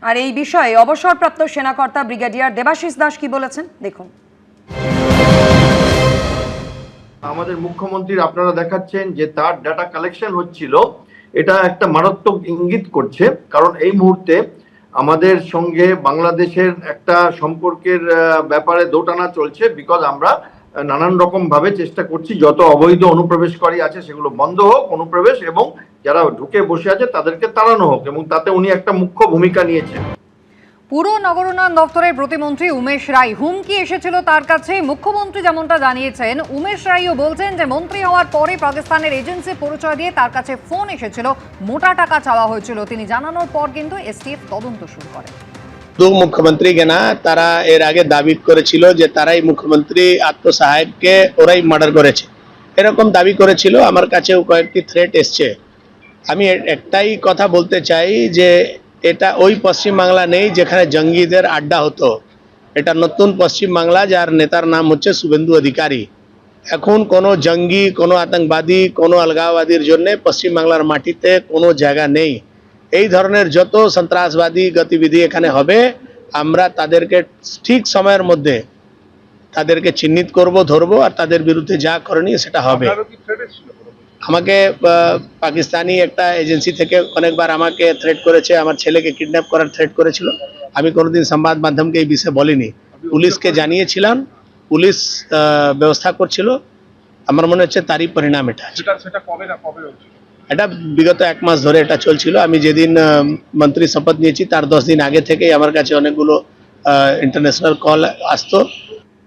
আর এই বিষয়ে অবসরপ্রাপ্ত সেনাকর্তা ব্রিগেডিয়ার দেবাশিস দাস কি বলেছেন দেখুন। আমাদের মুখ্যমন্ত্রীর আপনারা দেখাচ্ছেন যে তার ডাটা কালেকশন হচ্ছিল, এটা একটা মারাত্মক ইঙ্গিত করছে। কারণ এই মুহূর্তে আমাদের সঙ্গে বাংলাদেশের একটা সম্পর্কের ব্যাপারে দোটানা চলছে, বিকজ আমরা নানান রকম ভাবে চেষ্টা করছি যত অবৈধ অনুপ্রবেশকারী আছে সেগুলো বন্ধ হোক অনুপ্রবেশ, এবং যারা ঢুকে বসে আছে তাদেরকে তাড়ানো হোক, এবং তাতে উনি একটা মুখ্য ভূমিকা নিয়েছেন। পুর নগরোন্নয়ন দপ্তরের প্রতিমন্ত্রী উমেশ রায় হুমকি এসেছিল তার কাছে। মুখ্যমন্ত্রী যেমনটা জানিয়েছেন, উমেশ রায়ও বলছেন যে মন্ত্রী হওয়ার পরে পাকিস্তানের এজেন্সি পরিচয় দিয়ে তার কাছে ফোন এসেছিল, মোটা টাকা চাওয়া হয়েছিল। তিনি জানানোর পর কিন্তু এসটিএফ তদন্ত শুরু করে। মুখ্যমন্ত্রী কেনা তারা এর আগে দাবি করেছিল যে তারাই মুখ্যমন্ত্রী আত্মসহায়ককে ওরাই মার্ডার করেছে, এরকম দাবি করেছিল। আমার কাছেও কয়েকটি থ্রেট এসছে। আমি একটাই কথা বলতে চাই যে এটা ওই পশ্চিম বাংলা নেই যেখানে জঙ্গিদের আড্ডা হতো। এটা নতুন পশ্চিম বাংলা, যার নেতার নাম হচ্ছে শুভেন্দু অধিকারী। এখন কোনো জঙ্গি, কোনো আতঙ্কবাদী, কোনো আলগাওবাদীর জন্য পশ্চিম বাংলার মাটিতে কোনো জায়গা নেই। এই ধরনের যত সন্ত্রাসবাদী গতিবিধি এখানে হবে, আমরা তাদেরকে ঠিক সময়ের মধ্যে তাদেরকে চিহ্নিত করব, ধরবো, আর তাদের বিরুদ্ধে যা করণীয় সেটা হবে। আমাকে পাকিস্তানি একটা এজেন্সি থেকে অনেকবার আমাকে থ্রেট করেছে, আমার ছেলেকে কিডন্যাপ করার থ্রেট করেছিল। আমি কোনোদিন সংবাদ মাধ্যমকে এই বিষয়ে বলিনি, পুলিশকে জানিয়েছিলাম, পুলিশ ব্যবস্থা করছিল। আমার মনে হচ্ছে তারই পরিণাম এটা। এটা বিগত 1 মাস ধরে এটা চলছিল। আমি যেদিন মন্ত্রী শপথ নিয়েছি তার 10 দিন আগে থেকেই আমার কাছে অনেকগুলো ইন্টারন্যাশনাল কল আসতো